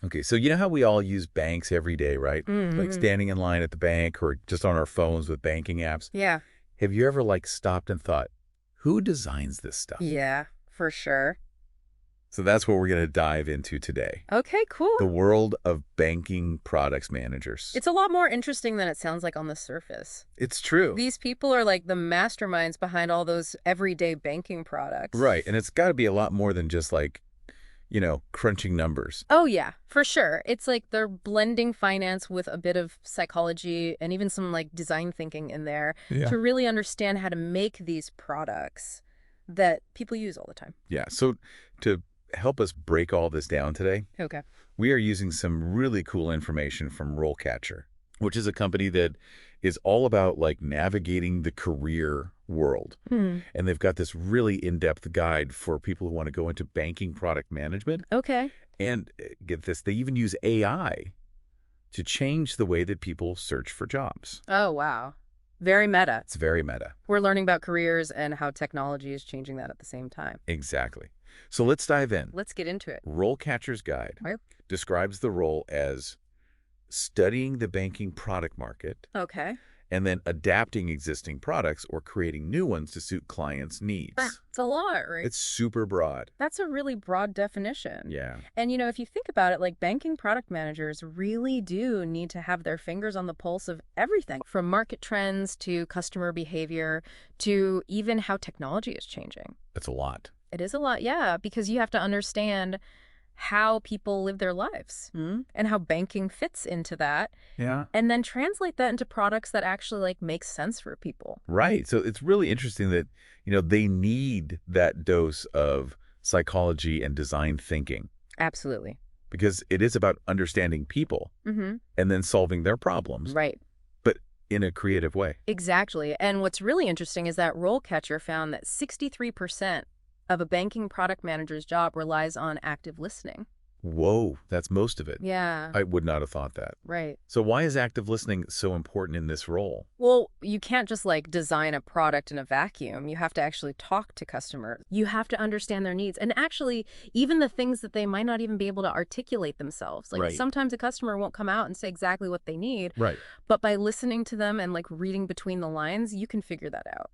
Okay, so you know how we all use banks every day, right? Like Mm-hmm. standing in line at the bank or just on our phones with banking apps. Yeah. Have you ever like stopped and thought, who designs this stuff? Yeah, for sure. So that's what we're going to dive into today. Okay, cool. The world of banking products managers. It's a lot more interesting than it sounds like on the surface. It's true. These people are like the masterminds behind all those everyday banking products. Right, and it's got to be a lot more than just like, crunching numbers. Oh, yeah, for sure. It's like they're blending finance with a bit of psychology and even some like design thinking in there Yeah. to really understand how to make these products that people use all the time. Yeah, so to help us break all this down today, Okay. we are using some really cool information from RoleCatcher, which is a company that is all about like navigating the career world. Hmm. And they've got this really in-depth guide for people who want to go into banking product management. Okay. And get this, they even use AI to change the way that people search for jobs. Oh, wow. Very meta. It's very meta. We're learning about careers and how technology is changing that at the same time. Exactly. So let's dive in. Let's get into it. RoleCatcher's guide Right. describes the role as studying the banking product market Okay. and then adapting existing products or creating new ones to suit clients' needs. It's a lot, right? It's super broad. That's a really broad definition. Yeah. And, if you think about it, like banking product managers really do need to have their fingers on the pulse of everything from market trends to customer behavior to even how technology is changing. That's a lot. It is a lot, yeah, because you have to understand how people live their lives and how banking fits into that Yeah. and then translate that into products that actually like make sense for people. Right. So it's really interesting that, they need that dose of psychology and design thinking Absolutely. because it is about understanding people Mm-hmm. and then solving their problems, Right. but in a creative way. Exactly. And what's really interesting is that RoleCatcher found that 63% of a banking product manager's job relies on active listening. Whoa, that's most of it. Yeah, I would not have thought that. right. So why is active listening so important in this role? Well, you can't just like design a product in a vacuum. You have to actually talk to customers. You have to understand their needs. And actually, even the things that they might not even be able to articulate themselves. Like Right. sometimes a customer won't come out and say exactly what they need, Right. but by listening to them and like reading between the lines, you can figure that out.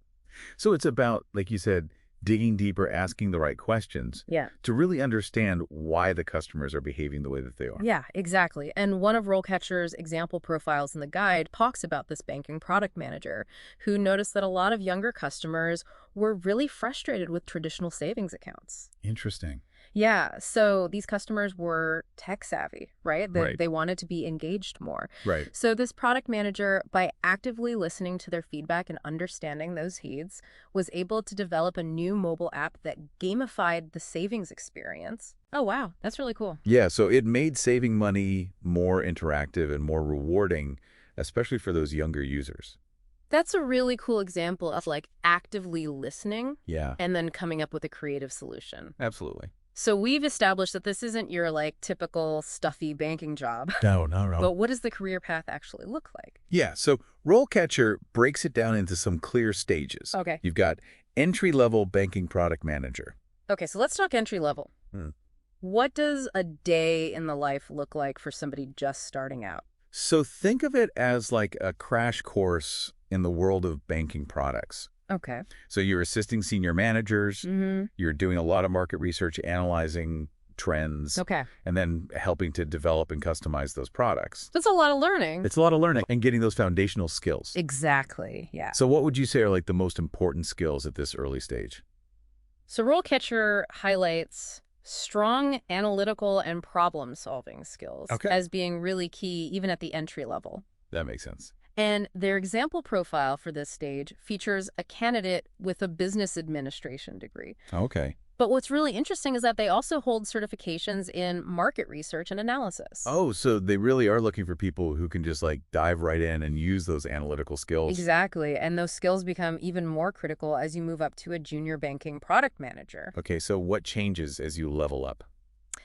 So it's about, like you said, digging deeper, asking the right questions Yeah. to really understand why the customers are behaving the way that they are. Yeah, exactly. And one of RoleCatcher's example profiles in the guide talks about this banking product manager who noticed that a lot of younger customers were really frustrated with traditional savings accounts. Interesting. Yeah, so these customers were tech savvy, right? Right. They wanted to be engaged more. Right. So this product manager, by actively listening to their feedback and understanding those needs, was able to develop a new mobile app that gamified the savings experience. Oh, wow. That's really cool. Yeah, so it made saving money more interactive and more rewarding, especially for those younger users. That's a really cool example of like actively listening Yeah, and then coming up with a creative solution. absolutely. So we've established that this isn't your like typical stuffy banking job. No. But what does the career path actually look like? Yeah, so RoleCatcher breaks it down into some clear stages. Okay. You've got entry-level banking product manager. Okay, so let's talk entry level. Hmm. What does a day in the life look like for somebody just starting out? So think of it as like a crash course in the world of banking products. Okay. So you're assisting senior managers, Mm-hmm. you're doing a lot of market research, analyzing trends, Okay. and then helping to develop and customize those products. That's a lot of learning. It's a lot of learning and getting those foundational skills. Exactly. Yeah. So what would you say are like the most important skills at this early stage? So RoleCatcher highlights strong analytical and problem-solving skills Okay. as being really key even at the entry level. That makes sense. And their example profile for this stage features a candidate with a business administration degree. Okay. But what's really interesting is that they also hold certifications in market research and analysis. Oh, so they really are looking for people who can just like dive right in and use those analytical skills. Exactly. And those skills become even more critical as you move up to a junior banking product manager. Okay, so what changes as you level up?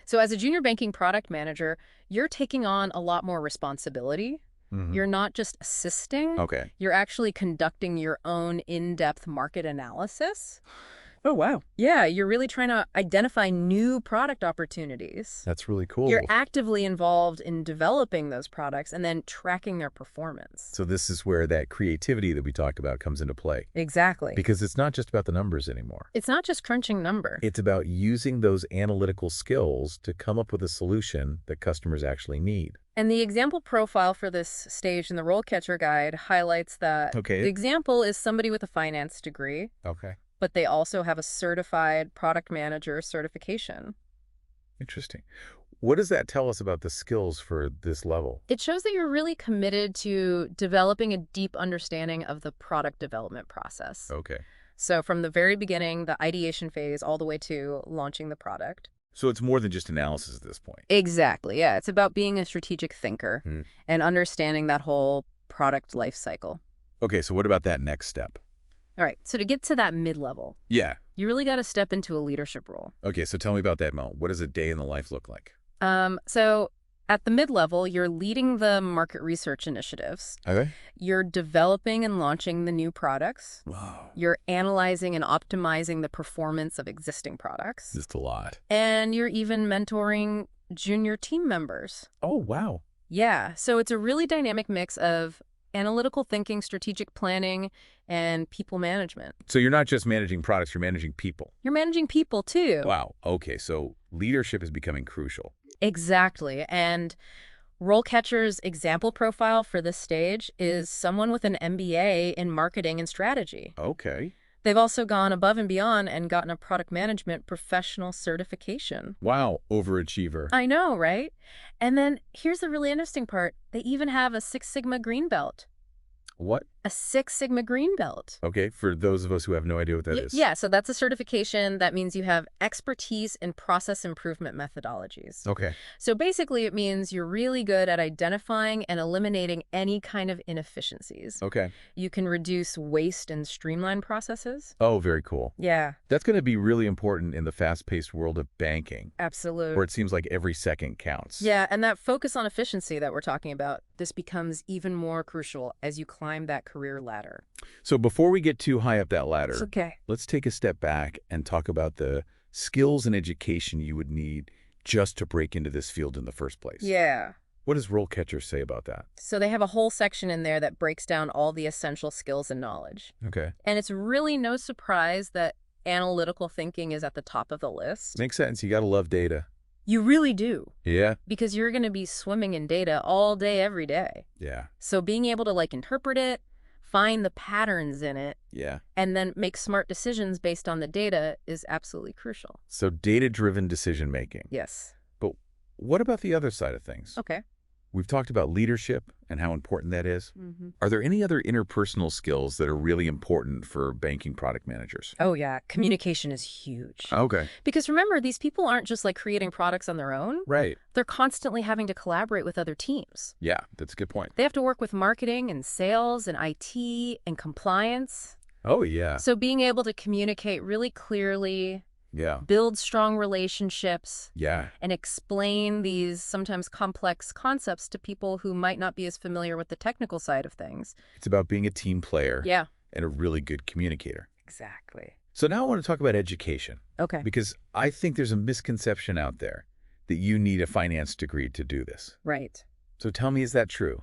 So as a junior banking product manager, you're taking on a lot more responsibility. Mhm. You're not just assisting. Okay. You're actually conducting your own in-depth market analysis. Oh, wow. Yeah, you're really trying to identify new product opportunities. That's really You're cool. actively involved in developing those products and then tracking their performance. So this is where that creativity that we talked about comes into play. Exactly. Because it's not just about the numbers anymore. It's not just crunching number. It's about using those analytical skills to come up with a solution that customers actually need. And the example profile for this stage in the RoleCatcher guide highlights that Okay. the example is somebody with a finance degree, Okay. but they also have a certified product manager certification. Interesting. What does that tell us about the skills for this level? It shows that you're really committed to developing a deep understanding of the product development process. Okay. So from the very beginning, the ideation phase, all the way to launching the product. So it's more than just analysis at this point. Exactly, yeah. It's about being a strategic thinker Hmm. and understanding that whole product life cycle. Okay, so what about that next step? All right, so to get to that mid-level, Yeah. you really got to step into a leadership role. Okay, so tell me about that, Mel. What does a day in the life look like? So at the mid-level, you're leading the market research initiatives. Okay. You're developing and launching the new products. Wow. You're analyzing and optimizing the performance of existing products. Just a lot. And you're even mentoring junior team members. Oh, wow. Yeah, so it's a really dynamic mix of analytical thinking, strategic planning, and people management. So you're not just managing products, you're managing people. You're managing people, too. Wow. Okay, so leadership is becoming crucial. Exactly. And RoleCatcher's example profile for this stage is someone with an MBA in marketing and strategy. Okay. They've also gone above and beyond and gotten a product management professional certification. Wow, overachiever. I know, right? And then here's the really interesting part. They even have a Six Sigma green belt. What? A Six Sigma green belt. Okay, for those of us who have no idea what that is. Yeah, so that's a certification that means you have expertise in process improvement methodologies. Okay. So basically it means you're really good at identifying and eliminating any kind of inefficiencies. Okay. You can reduce waste and streamline processes. Oh, very cool. Yeah, That's going to be really important in the fast-paced world of banking, absolutely. where it seems like every second counts. Yeah, and that focus on efficiency that we're talking about, this becomes even more crucial as you climb that career ladder. So before we get too high up that ladder, It's okay. let's take a step back and talk about the skills and education you would need just to break into this field in the first place. Yeah. What does RoleCatcher say about that? So they have a whole section in there that breaks down all the essential skills and knowledge. Okay. And it's really no surprise that analytical thinking is at the top of the list. Makes sense. You got to love data. You really do. Yeah. Because you're going to be swimming in data all day, every day. Yeah. So being able to interpret it, find the patterns in it, Yeah. and then make smart decisions based on the data is absolutely crucial. So data-driven decision-making. Yes. But what about the other side of things? Okay. We've talked about leadership and how important that is. Mm-hmm. Are there any other interpersonal skills that are really important for banking product managers? Oh, yeah. Communication is huge. Okay. Because remember, these people aren't just creating products on their own. Right. They're constantly having to collaborate with other teams. Yeah, that's a good point. They have to work with marketing and sales and IT and compliance. Oh, yeah. So being able to communicate really clearly, Yeah. build strong relationships, Yeah. and explain these sometimes complex concepts to people who might not be as familiar with the technical side of things. It's about being a team player Yeah. and a really good communicator. Exactly. So now I want to talk about education, Okay. because I think there's a misconception out there that you need a finance degree to do this. Right. So tell me, is that true?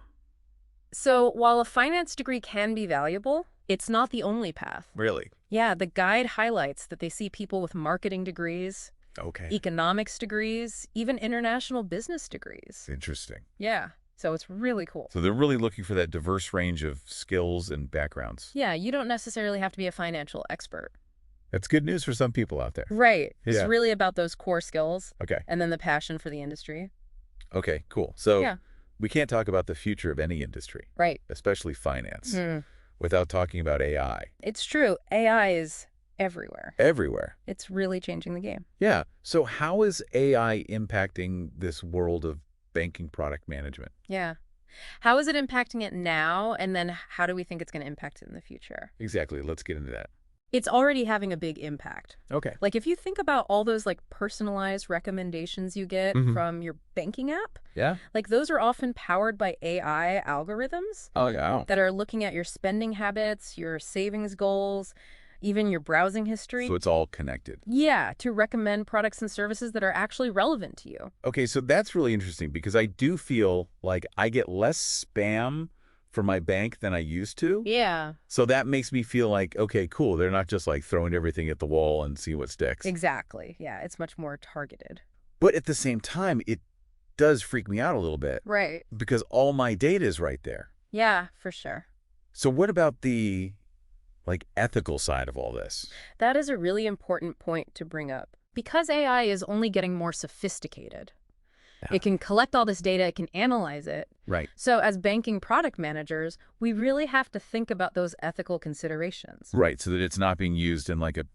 So while a finance degree can be valuable, it's not the only path. Really? Yeah, the guide highlights that they see people with marketing degrees, Okay. economics degrees, even international business degrees. Interesting. Yeah, so it's really cool. So they're really looking for that diverse range of skills and backgrounds. Yeah, you don't necessarily have to be a financial expert. That's good news for some people out there. Right. It's Yeah. really about those core skills Okay. and then the passion for the industry. Okay, cool. So Yeah. we can't talk about the future of any industry, Right. especially finance, Hmm. without talking about AI. It's true. AI is everywhere. Everywhere. It's really changing the game. Yeah. So how is AI impacting this world of banking product management? Yeah. How is it impacting it now? And then how do we think it's going to impact it in the future? Exactly. Let's get into that. It's already having a big impact. Okay. If you think about all those personalized recommendations you get Mhm. from your banking app, Yeah? those are often powered by AI algorithms Oh, yeah. that are looking at your spending habits, your savings goals, even your browsing history. So it's all connected. Yeah, to recommend products and services that are actually relevant to you. Okay, so that's really interesting because I do feel like I get less spam from my bank than I used to. Yeah. So that makes me feel like, okay, cool. They're not just like throwing everything at the wall and see what sticks. Exactly. Yeah, it's much more targeted. But at the same time, it does freak me out a little bit Right. because all my data is right there. Yeah, for sure. So what about the ethical side of all this? That is a really important point to bring up. Because AI is only getting more sophisticated, Yeah. it can collect all this data, it can analyze it. Right. So as banking product managers, we really have to think about those ethical considerations. Right, so that it's not being used in like a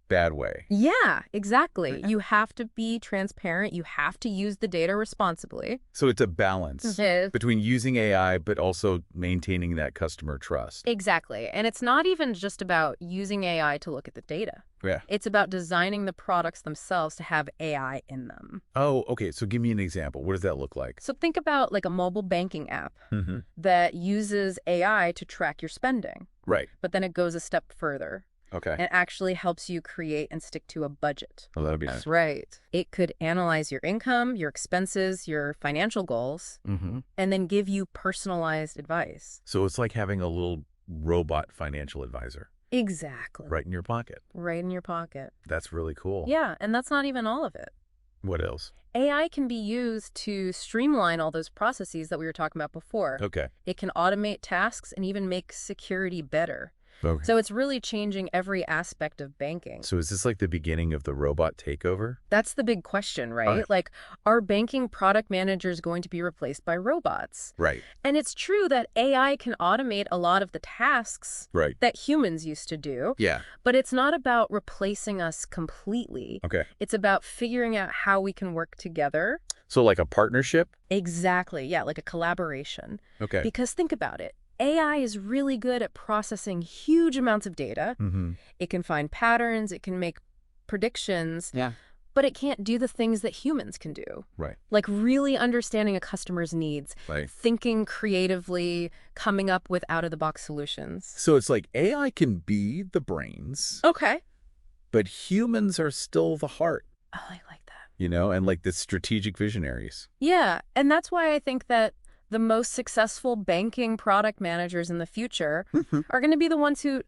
bad way. Yeah, exactly. You have to be transparent. You have to use the data responsibly. So it's a balance Mhm. between using AI but also maintaining that customer trust. Exactly. And it's not even just about using AI to look at the data. Yeah. It's about designing the products themselves to have AI in them. Oh, okay. So give me an example. What does that look like? So think about like a mobile banking app Mm-hmm. that uses AI to track your spending, Right. but then it goes a step further Okay. and actually helps you create and stick to a budget. Oh, that'd be nice. That's right. It could analyze your income, your expenses, your financial goals, Mm-hmm. and then give you personalized advice. So it's like having a little robot financial advisor Exactly. right in your pocket. Right in your pocket. That's really cool. Yeah, and that's not even all of it. What else? AI can be used to streamline all those processes that we were talking about before. Okay. It can automate tasks and even make security better. Okay. So it's really changing every aspect of banking. So is this like the beginning of the robot takeover? That's the big question, right? Right. Like, are banking product managers going to be replaced by robots? Right. And it's true that AI can automate a lot of the tasks Right. that humans used to do, Yeah. but it's not about replacing us completely. Okay. It's about figuring out how we can work together. So like a partnership? Exactly. Yeah, like a collaboration. Okay. Because think about it. AI is really good at processing huge amounts of data. Mm-hmm. It can find patterns, it can make predictions, Yeah. but it can't do the things that humans can do. Right. Like really understanding a customer's needs, Right. thinking creatively, coming up with out-of-the-box solutions. So it's like AI can be the brains, Okay. but humans are still the heart, Oh, I like that. and like the strategic visionaries. Yeah, and that's why I think that the most successful banking product managers in the future are going to be the ones who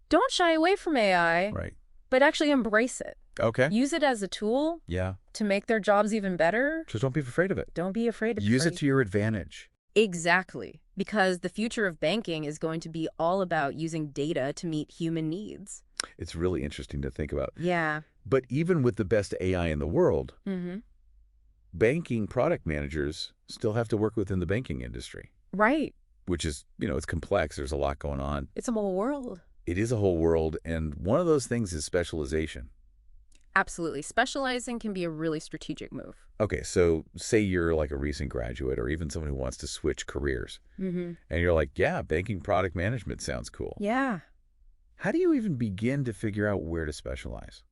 don't shy away from AI, Right. but actually embrace it. Okay. Use it as a tool Yeah. to make their jobs even better. Just don't be afraid of it. Don't be afraid to Use it to your advantage. Exactly. Because the future of banking is going to be all about using data to meet human needs. It's really interesting to think about. Yeah. But even with the best AI in the world, Mm-hmm. banking product managers still have to work within the banking industry, Right. which is, it's complex. There's a lot going on. It's a whole world. It is a whole world, and one of those things is specialization. Absolutely. Specializing can be a really strategic move. Okay, so say you're like a recent graduate or even someone who wants to switch careers, Mm-hmm. and you're like, yeah, banking product management sounds cool. Yeah. How do you even begin to figure out where to specialize?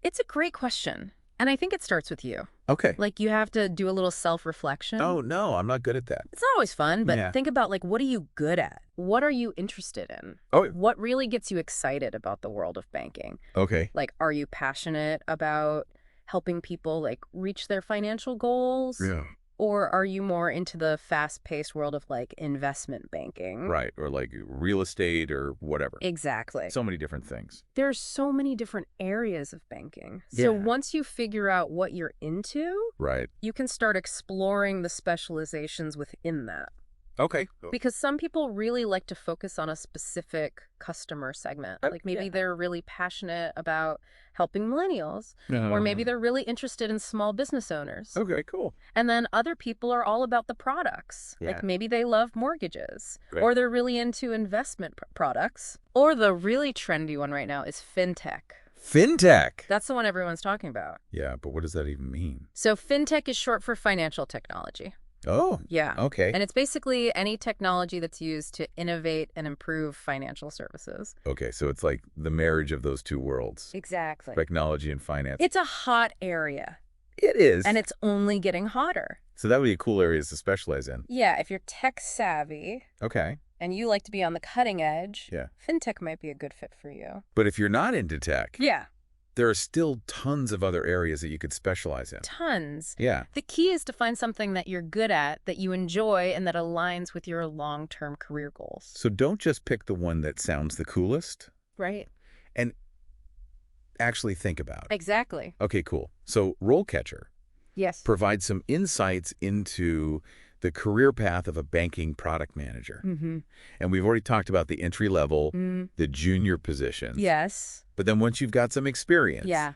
It's a great question. And I think it starts with you. Okay. Like you have to do a little self-reflection. Oh, no, I'm not good at that. It's not always fun, but Yeah. think about like, what are you good at? What are you interested in? Oh, What really gets you excited about the world of banking? okay. Like, are you passionate about helping people like reach their financial goals? Yeah. Or are you more into the fast-paced world of like investment banking? Right, or like real estate or whatever. Exactly. So many different things. There's so many different areas of banking. So Yeah. once you figure out what you're into, Right. you can start exploring the specializations within that. Okay. Because some people really like to focus on a specific customer segment. Like maybe Yeah. they're really passionate about helping millennials, or maybe they're really interested in small business owners. Okay, cool. And then other people are all about the products. Yeah. Like maybe they love mortgages, Right. or they're really into investment products. Or the really trendy one right now is fintech. Fintech. That's the one everyone's talking about. Yeah, but what does that even mean? So fintech is short for financial technology. Oh, Yeah. okay. And it's basically any technology that's used to innovate and improve financial services. Okay, so it's like the marriage of those two worlds, Exactly. technology and finance. It's a hot area, It is. and it's only getting hotter. So that would be a cool area to specialize in. Yeah, if you're tech savvy Okay. and you like to be on the cutting edge, Yeah. fintech might be a good fit for you. But if you're not into tech, Yeah, there are still tons of other areas that you could specialize in. tons. Yeah. The key is to find something that you're good at, that you enjoy, and that aligns with your long-term career goals. So don't just pick the one that sounds the coolest, Right. and actually think about it. Exactly. Okay, cool. So RoleCatcher Yes. provides some insights into the career path of a banking product manager. Mm-hmm. And we've already talked about the entry level, Mm. the junior positions. Yes. But then once you've got some experience, Yeah.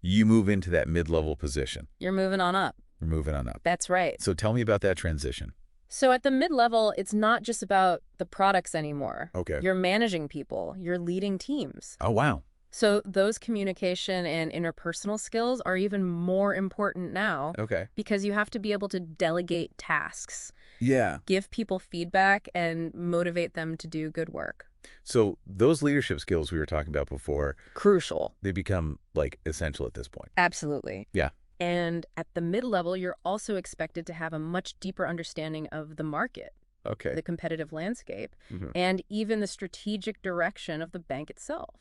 you move into that mid-level position. You're moving on up. You're moving on up. That's right. So tell me about that transition. So at the mid-level, it's not just about the products anymore. Okay. You're managing people. You're leading teams. Oh, wow. So those communication and interpersonal skills are even more important now Okay. because you have to be able to delegate tasks, Yeah. give people feedback, and motivate them to do good work. So those leadership skills we were talking about before, Crucial. they become, like, essential at this point. Absolutely. Yeah. And at the mid-level, you're also expected to have a much deeper understanding of the market, Okay. the competitive landscape, Mhm. and even the strategic direction of the bank itself.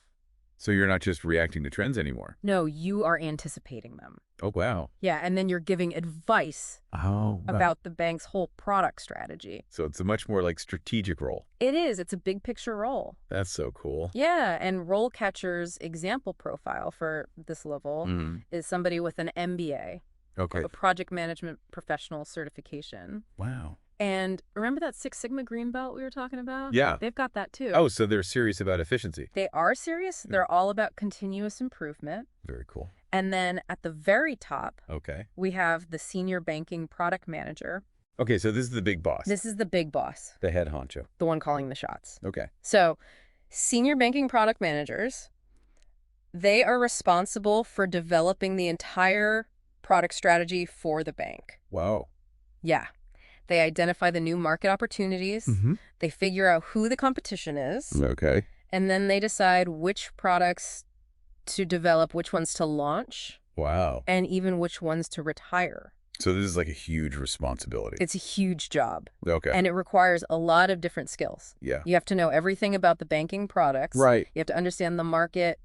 So you're not just reacting to trends anymore. No, you are anticipating them. Oh, wow. Yeah, and then you're giving advice Oh, wow. about the bank's whole product strategy. So it's a much more, like, strategic role. It is. It's a big picture role. That's so cool. Yeah, and RoleCatcher's example profile for this level Mm. is somebody with an MBA, Okay. a project management professional certification. Wow. And remember that Six Sigma green belt we were talking about? Yeah. They've got that too. Oh, so they're serious about efficiency. They are serious. They're all about continuous improvement. Very cool. And then at the very top, Okay. we have the senior banking product manager. Okay, so this is the big boss. This is the big boss, The head honcho. the one calling the shots. Okay. So senior banking product managers, they are responsible for developing the entire product strategy for the bank. Wow. Yeah. They identify the new market opportunities. Mm-hmm. They figure out who the competition is. Okay. And then they decide which products to develop, which ones to launch, Wow. and even which ones to retire. So this is like a huge responsibility. It's a huge job. Okay. And it requires a lot of different skills. Yeah. You have to know everything about the banking products. Right. You have to understand the market.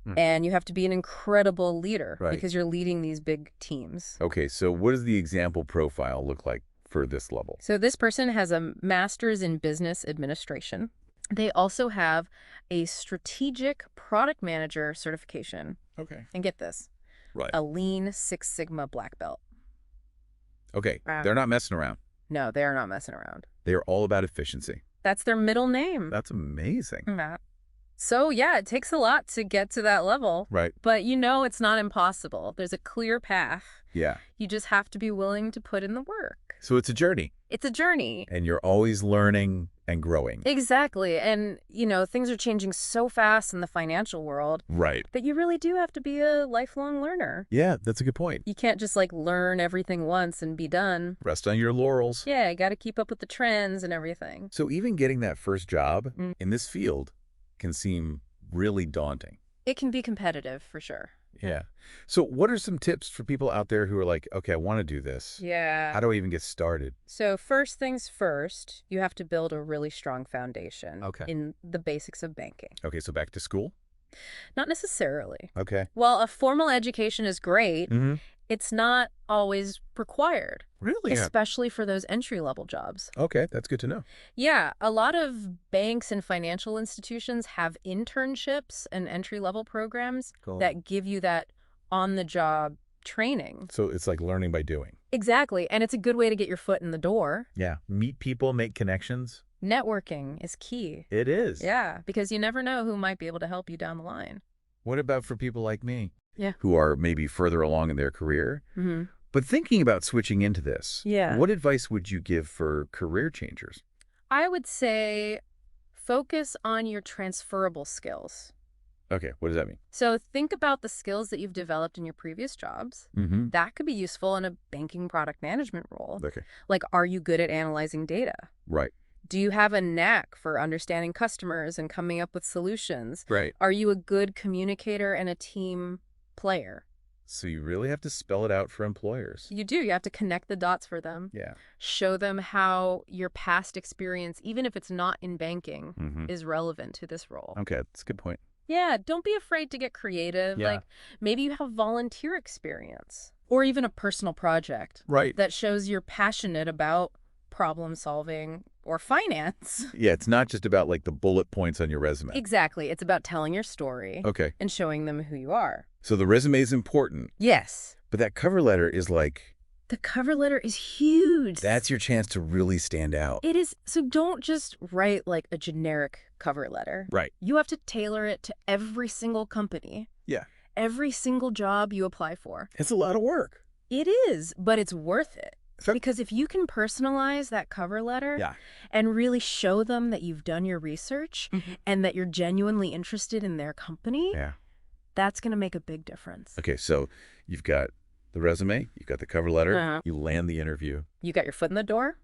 Mm. And you have to be an incredible leader Right. because you're leading these big teams. Okay, so what does the example profile look like for this level? So this person has a master's in business administration. They also have a strategic product manager certification. Okay. And get this, Right. a Lean Six Sigma black belt. Okay. Wow. They're not messing around. No, they are not messing around. They are all about efficiency. That's their middle name. That's amazing. Matt. So yeah, it takes a lot to get to that level. Right. But you know it's not impossible. There's a clear path. Yeah. You just have to be willing to put in the work. So it's a journey, It's a journey. and you're always learning and growing. Exactly. And, you know, things are changing so fast in the financial world Right. that you really do have to be a lifelong learner. Yeah, that's a good point. You can't just like learn everything once and be done. Rest on your laurels. Yeah, you got to keep up with the trends and everything. So even getting that first job Mm. in this field can seem really daunting. It can be competitive for sure. Yeah. So what are some tips for people out there who are like, okay, I want to do this. Yeah. How do I even get started? So first things first, you have to build a really strong foundation Okay. in the basics of banking. Okay, so back to school? Not necessarily. Okay. While a formal education is great, Mm-hmm. it's not always required, Really? Yeah. especially for those entry-level jobs. Okay, that's good to know. Yeah, a lot of banks and financial institutions have internships and entry-level programs Cool. that give you that on-the-job training. So it's like learning by doing. Exactly, and it's a good way to get your foot in the door. Yeah. Meet people, make connections. Networking is key. It is. Yeah, because you never know who might be able to help you down the line. What about for people like me? Yeah. Who are maybe further along in their career, Mm-hmm. but thinking about switching into this. Yeah. What advice would you give for career changers? I would say focus on your transferable skills. Okay, what does that mean? So think about the skills that you've developed in your previous jobs. Mm-hmm. That could be useful in a banking product management role. Okay. Like, are you good at analyzing data? Right. Do you have a knack for understanding customers and coming up with solutions? Right. Are you a good communicator and a team player? So you really have to spell it out for employers. You do. You have to connect the dots for them. Yeah. Show them how your past experience, even if it's not in banking, is relevant to this role. Okay, that's a good point. Yeah, don't be afraid to get creative. Yeah. Like maybe you have volunteer experience or even a personal project Right. that shows you're passionate about problem solving or finance. Yeah, it's not just about like the bullet points on your resume. Exactly. It's about telling your story Okay. and showing them who you are. So the resume is important, Yes. but that cover letter is like, The cover letter is huge. that's your chance to really stand out. It is. So don't just write like a generic cover letter. Right. You have to tailor it to every single company. Yeah. Every single job you apply for. It's a lot of work. It is, but it's worth it. So- Because if you can personalize that cover letter Yeah. and really show them that you've done your research and that you're genuinely interested in their company, Yeah. that's going to make a big difference. Okay, so you've got the resume, you've got the cover letter, Uh-huh. you land the interview. You got your foot in the door?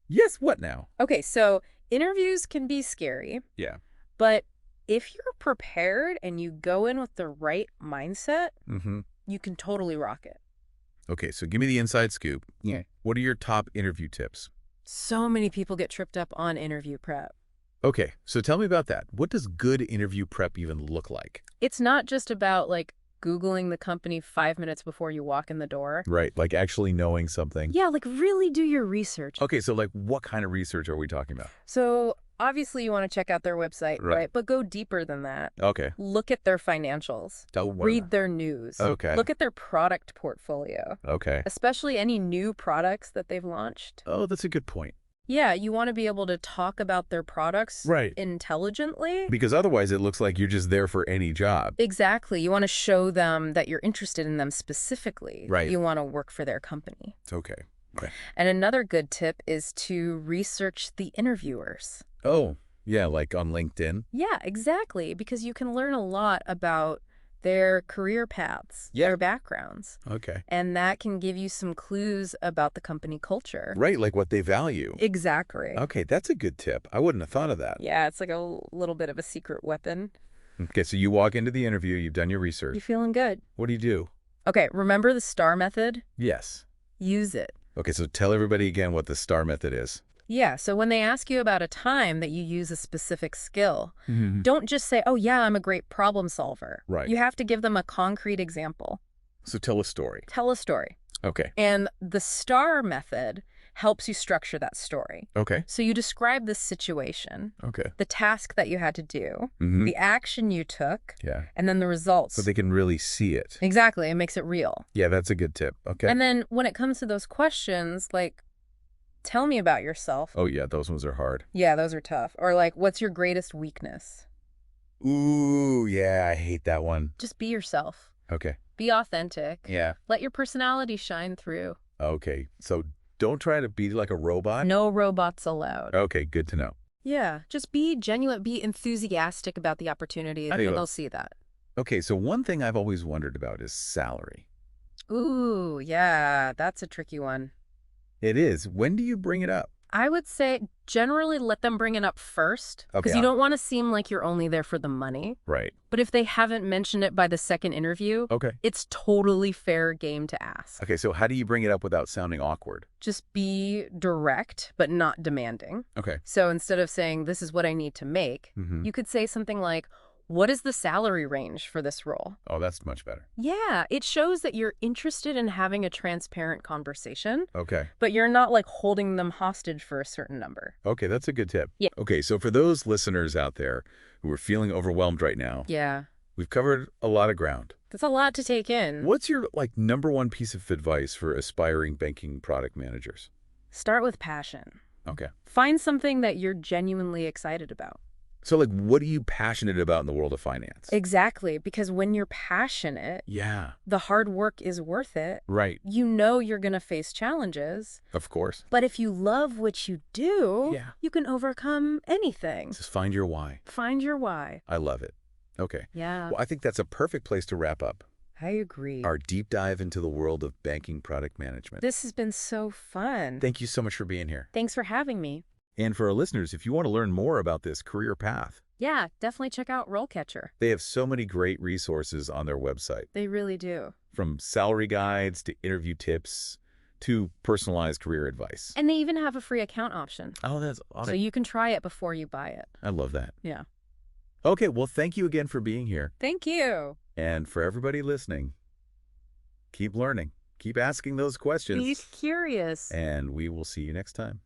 Yes, what now? Okay, so interviews can be scary, Yeah. but if you're prepared and you go in with the right mindset, you can totally rock it. Okay, so give me the inside scoop. Yeah. What are your top interview tips? So many people get tripped up on interview prep. Okay, so tell me about that. What does good interview prep even look like? It's not just about like Googling the company 5 minutes before you walk in the door. Right, like actually knowing something. Yeah, like really do your research. Okay, so like what kind of research are we talking about? So obviously you want to check out their website, Right. right? But go deeper than that. Okay. Look at their financials. Read their news. Okay. Look at their product portfolio, Okay. especially any new products that they've launched. Oh, that's a good point. Yeah, you want to be able to talk about their products Right. intelligently. intelligently. Because otherwise it looks like you're just there for any job. Exactly. You want to show them that you're interested in them specifically. Right. You want to work for their company. It's okay. Okay. And another good tip is to research the interviewers. Oh, yeah, like on LinkedIn. Yeah, exactly. Because you can learn a lot about their career paths, Yeah. their backgrounds. Okay. And that can give you some clues about the company culture. Right, like what they value. Exactly. Okay, that's a good tip. I wouldn't have thought of that. Yeah, it's like a little bit of a secret weapon. Okay, so you walk into the interview, you've done your You research. feeling good? What do you do? Okay, remember the STAR method? Yes. Use it. Okay, so tell everybody again what the STAR method is. Yeah, so when they ask you about a time that you use a specific skill, don't just say, oh yeah, I'm a great problem solver. Right. You have to give them a concrete example. So tell a story. Tell a story. Okay. And the STAR method helps you structure that story. Okay. So you describe the situation, Okay. the task that you had to do, Mm-hmm. the action you took, Yeah. and then the results. So they can really see it. Exactly. It makes it real. Yeah, that's a good tip. Okay. And then when it comes to those questions, like, tell me about yourself. Oh, yeah, those ones are hard. Yeah, those are tough. Or like, what's your greatest weakness? Ooh, yeah, I hate that one. Just be yourself. Okay. Be authentic. Yeah. Let your personality shine through. Okay. So don't try to be like a robot. No robots allowed. Okay, good to know. Yeah, just be genuine, be enthusiastic about the opportunity, I and think they'll see that. Okay, so one thing I've always wondered about is salary. Ooh, yeah, that's a tricky one. It is. When do you bring it up? I would say generally let them bring it up first, because Okay. you don't want to seem like you're only there for the money. Right. But if they haven't mentioned it by the second interview, Okay. it's totally fair game to ask. Okay, so how do you bring it up without sounding awkward? Just be direct, but not demanding. Okay. So instead of saying, this is what I need to make, Mm-hmm. you could say something like, what is the salary range for this role? Oh, that's much better. Yeah, it shows that you're interested in having a transparent conversation, Okay. but you're not like holding them hostage for a certain number. Okay, that's a good tip. Yeah. Okay, so for those listeners out there who are feeling overwhelmed right now, Yeah, we've covered a lot of ground. that's a lot to take in. What's your number one piece of advice for aspiring banking product managers? Start with passion. Okay. Find something that you're genuinely excited about. So what are you passionate about in the world of finance? Exactly, because when you're passionate, Yeah. the hard work is worth it. Right. You know you're going to face challenges, Of course. but if you love what you do, Yeah. you can overcome anything. Just find your why. Find your why. I love it. Okay. Yeah, Well, I think that's a perfect place to wrap up I agree. our deep dive into the world of banking product management. This has been so fun. Thank you so much for being here. Thanks for having me. And for our listeners, if you want to learn more about this career path, Yeah, definitely check out RoleCatcher. they have so many great resources on their website, They really do. from salary guides to interview tips to personalized career advice. And they even have a free account option. Oh, that's So awesome. you can try it before you buy it. I love that. Yeah. Okay, well, thank you again for being here. Thank you. And for everybody listening, keep learning, keep asking those questions, Be curious. and we will see you next time.